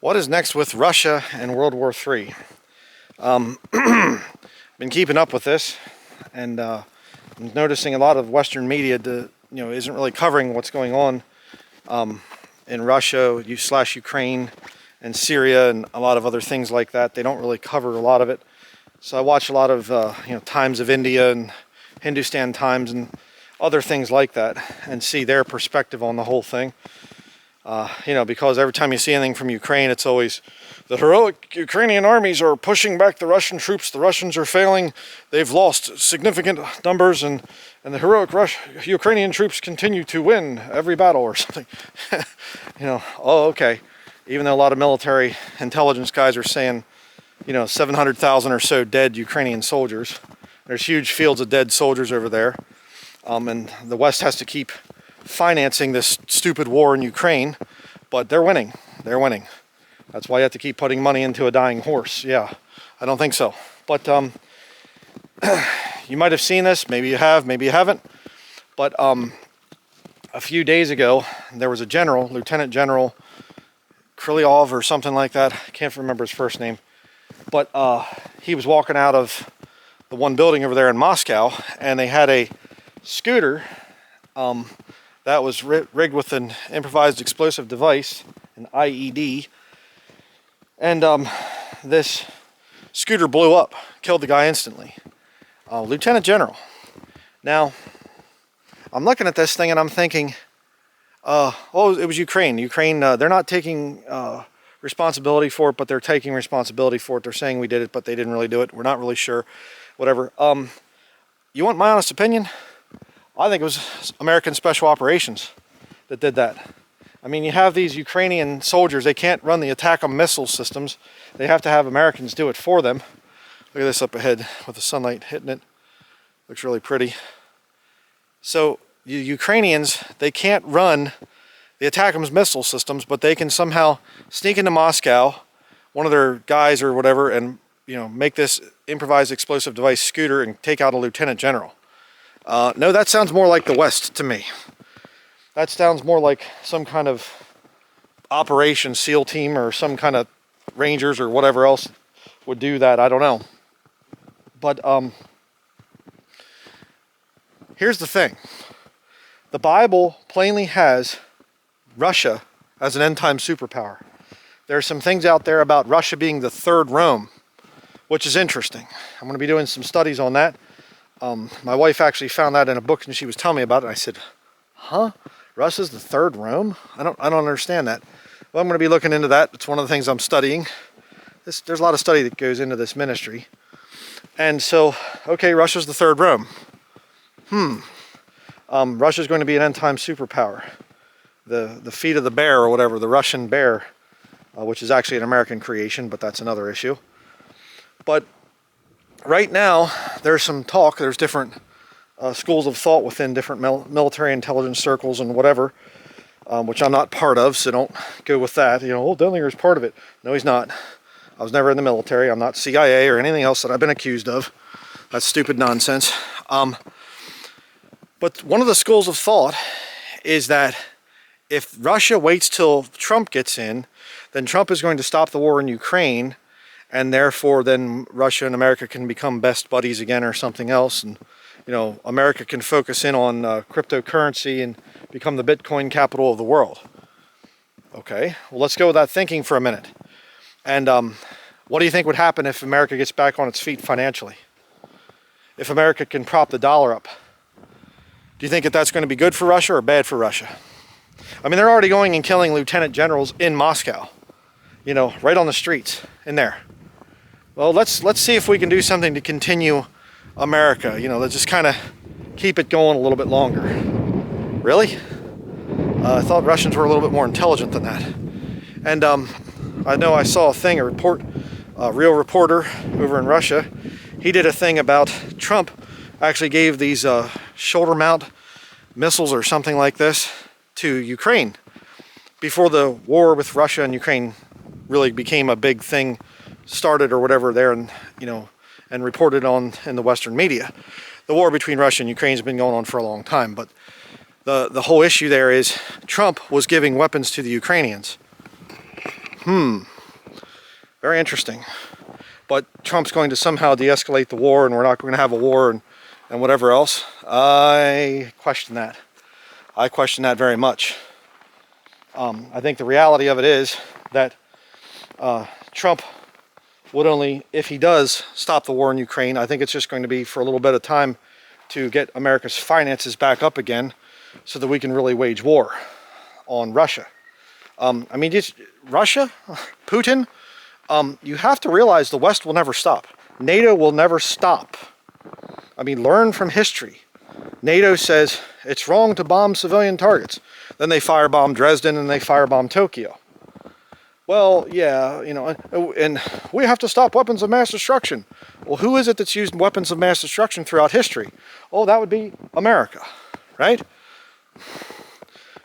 What is next with Russia and World War III? Been keeping up with this, and I'm noticing a lot of Western media isn't really covering what's going on in Russia / Ukraine and Syria and a lot of other things like that. They don't really cover a lot of it. So I watch a lot of Times of India and Hindustan Times and other things like that, and see their perspective on the whole thing. Because every time you see anything from Ukraine, it's always the heroic Ukrainian armies are pushing back the Russian troops. The Russians are failing. They've lost significant numbers, and the heroic Ukrainian troops continue to win every battle or something. Oh, okay. Even though a lot of military intelligence guys are saying, 700,000 or so dead Ukrainian soldiers. There's huge fields of dead soldiers over there. And the West has to keep financing this stupid war in Ukraine, but they're winning. They're winning. That's why you have to keep putting money into a dying horse. Yeah, I don't think so. But you might have seen this. Maybe you have, maybe you haven't. But a few days ago, there was a general, Lieutenant General Krylyov or something like that. I can't remember his first name. But he was walking out of the one building over there in Moscow, and they had a scooter that was rigged with an improvised explosive device, an IED, and this scooter blew up, killed the guy instantly. Lieutenant General. Now, I'm looking at this thing and I'm thinking, it was Ukraine. Ukraine, they're not taking responsibility for it, but they're taking responsibility for it. They're saying we did it, but they didn't really do it. We're not really sure. Whatever. You want my honest opinion? I think it was American Special Operations that did that. I mean, you have these Ukrainian soldiers. They can't run the ATACMS missile systems. They have to have Americans do it for them. Look at this up ahead with the sunlight hitting it. Looks really pretty. So the Ukrainians, they can't run the ATACMS missile systems, but they can somehow sneak into Moscow, one of their guys or whatever, and make this improvised explosive device scooter and take out a lieutenant general. No, that sounds more like the West to me. That sounds more like some kind of Operation SEAL team or some kind of Rangers or whatever else would do that. I don't know. But here's the thing. The Bible plainly has Russia as an end-time superpower. There are some things out there about Russia being the third Rome, which is interesting. I'm going to be doing some studies on that. My wife actually found that in a book, and she was telling me about it. And I said, "Huh? Russia's the third Rome? I don't understand that." Well, I'm going to be looking into that. It's one of the things I'm studying. There's a lot of study that goes into this ministry, and so okay, Russia's the third Rome. Russia's going to be an end-time superpower. The feet of the bear or whatever, the Russian bear, which is actually an American creation, but that's another issue. But right now, there's some talk, there's different schools of thought within different military intelligence circles and whatever, which I'm not part of, so don't go with that. Denlinger's part of it. No, he's not. I was never in the military. I'm not CIA or anything else that I've been accused of. That's stupid nonsense. But one of the schools of thought is that if Russia waits till Trump gets in, then Trump is going to stop the war in Ukraine, and therefore then Russia and America can become best buddies again or something else. And, America can focus in on cryptocurrency and become the Bitcoin capital of the world. Okay, well, let's go with that thinking for a minute. And what do you think would happen if America gets back on its feet financially? If America can prop the dollar up? Do you think that that's going to be good for Russia or bad for Russia? I mean, they're already going and killing lieutenant generals in Moscow. Right on the streets in there. Well, let's see if we can do something to continue America. Let's just kind of keep it going a little bit longer. Really? I thought Russians were a little bit more intelligent than that. And I know I saw a real reporter over in Russia. He did a thing about Trump actually gave these shoulder mount missiles or something like this to Ukraine before the war with Russia and Ukraine really became a big thing, started or whatever there, and and reported on in the Western media. The war between Russia and Ukraine has been going on for a long time, but the whole issue there is Trump was giving weapons to the Ukrainians. Very interesting. But Trump's going to somehow de-escalate the war, and we're not going to have a war and whatever else. I question that. I question that very much. I think the reality of it is that Trump would only, if he does stop the war in Ukraine, I think it's just going to be for a little bit of time to get America's finances back up again so that we can really wage war on Russia. I mean, Russia, Putin, you have to realize the West will never stop. NATO will never stop. I mean, learn from history. NATO says it's wrong to bomb civilian targets. Then they firebomb Dresden and they firebomb Tokyo. Well, yeah, you know, and we have to stop weapons of mass destruction. Well, who is it that's used weapons of mass destruction throughout history? Oh, that would be America, right?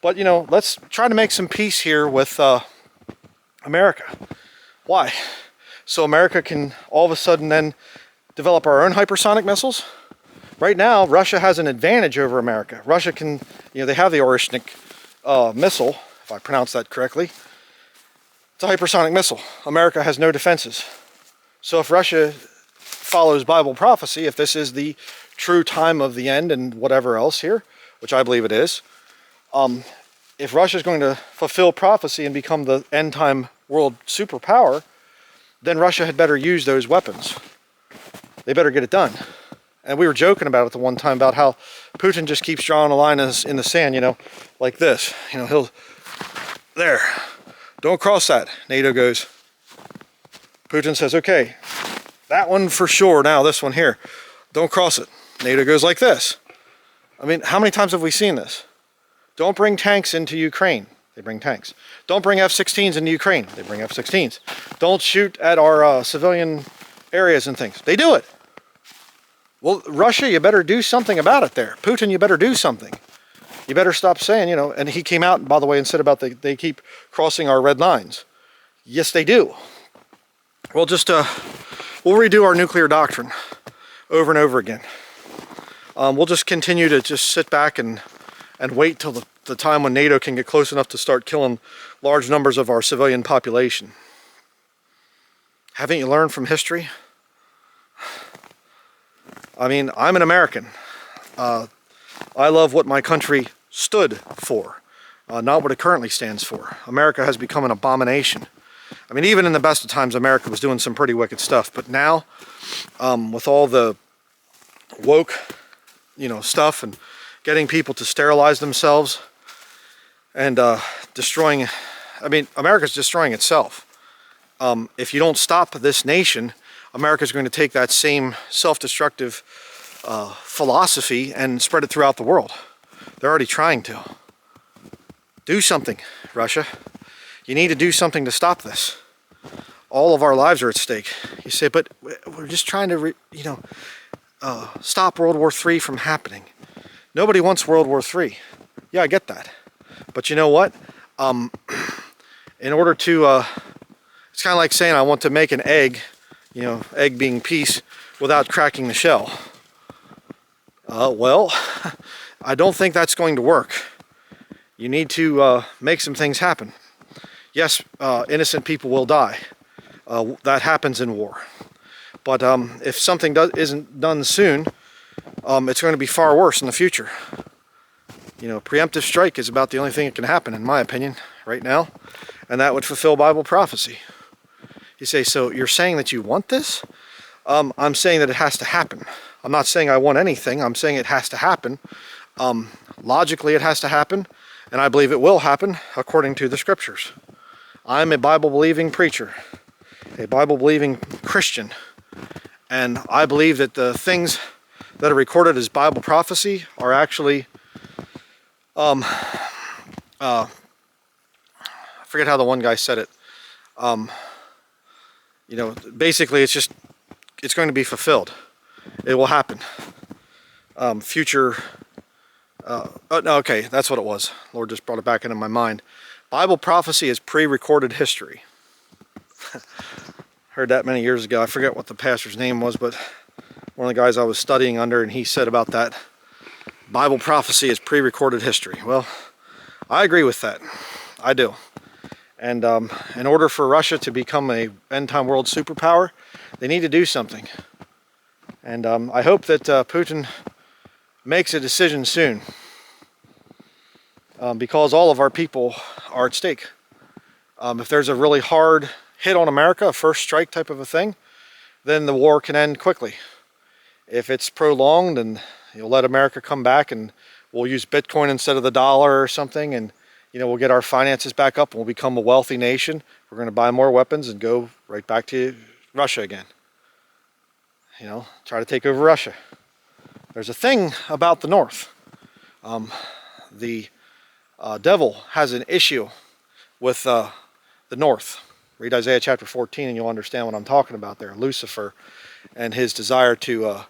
But, you know, let's try to make some peace here with America. Why? So America can all of a sudden then develop our own hypersonic missiles? Right now, Russia has an advantage over America. Russia can, you know, they have the Orishnik missile, if I pronounce that correctly. It's a hypersonic missile. America has no defenses. So if Russia follows Bible prophecy, if this is the true time of the end and whatever else here, which I believe it is, if Russia is going to fulfill prophecy and become the end time world superpower, then Russia had better use those weapons. They better get it done. And we were joking about it the one time about how Putin just keeps drawing a line in the sand, you know, like this. You know, he'll, there, don't cross that. NATO goes, Putin says, okay, that one for sure. Now this one here, don't cross it. NATO goes like this. I mean, how many times have we seen this? Don't bring tanks into Ukraine. They bring tanks. Don't bring F-16s into Ukraine. They bring F-16s. Don't shoot at our civilian areas and things. They do it. Well, Russia, you better do something about it there. Putin, you better do something. You better stop saying, you know, and he came out, by the way, and said about they keep crossing our red lines. Yes, they do. We'll just, we'll redo our nuclear doctrine over and over again. We'll just continue to just sit back and wait till the time when NATO can get close enough to start killing large numbers of our civilian population. Haven't you learned from history? I mean, I'm an American. I love what my country stood for, not what it currently stands for. America has become an abomination. I mean, even in the best of times, America was doing some pretty wicked stuff. But now, with all the woke, you know, stuff and getting people to sterilize themselves and destroying, I mean, America's destroying itself. If you don't stop this nation, America's going to take that same self-destructive philosophy and spread it throughout the world. They're already trying to. Do something, Russia. You need to do something to stop this. All of our lives are at stake. You say, but we're just trying to, stop World War III from happening. Nobody wants World War III. Yeah, I get that. But you know what? In order to, it's kind of like saying I want to make an egg, you know, egg being peace, without cracking the shell. Well, I don't think that's going to work. You need to make some things happen. Yes, innocent people will die. That happens in war. But if something isn't done soon, it's going to be far worse in the future. You know, preemptive strike is about the only thing that can happen, in my opinion, right now. And that would fulfill Bible prophecy. You say, so you're saying that you want this? I'm saying that it has to happen. I'm not saying I want anything. I'm saying it has to happen. Logically, it has to happen. And I believe it will happen according to the scriptures. I'm a Bible-believing preacher, a Bible-believing Christian. And I believe that the things that are recorded as Bible prophecy are actually, I forget how the one guy said it. You know, basically it's going to be fulfilled. It will happen. Okay, that's what it was. Lord just brought it back into my mind. Bible prophecy is pre-recorded history. Heard that many years ago. I forget what the pastor's name was, but one of the guys I was studying under, and he said about that, Bible prophecy is pre-recorded history. Well, I agree with that. I do. And in order for Russia to become a end-time world superpower, they need to do something. And I hope that Putin makes a decision soon, because all of our people are at stake. If there's a really hard hit on America, a first strike type of a thing, then the war can end quickly. If it's prolonged, and you'll let America come back, and we'll use Bitcoin instead of the dollar or something, and we'll get our finances back up and we'll become a wealthy nation. We're going to buy more weapons and go right back to Russia again. Try to take over Russia. There's a thing about the North. The devil has an issue with the North. Read Isaiah chapter 14 and you'll understand what I'm talking about there. Lucifer and his desire to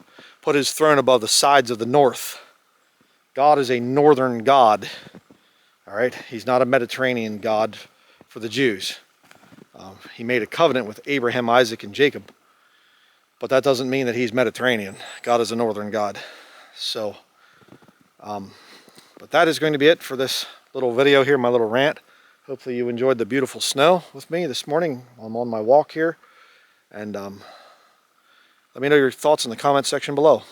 put his throne above the sides of the North. God is a northern God. All right, he's not a Mediterranean God for the Jews. He made a covenant with Abraham, Isaac, and Jacob, but that doesn't mean that he's Mediterranean. God is a northern God. So, but that is going to be it for this little video here, my little rant. Hopefully you enjoyed the beautiful snow with me this morning. I'm on my walk here, and let me know your thoughts in the comment section below.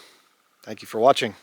Thank you for watching.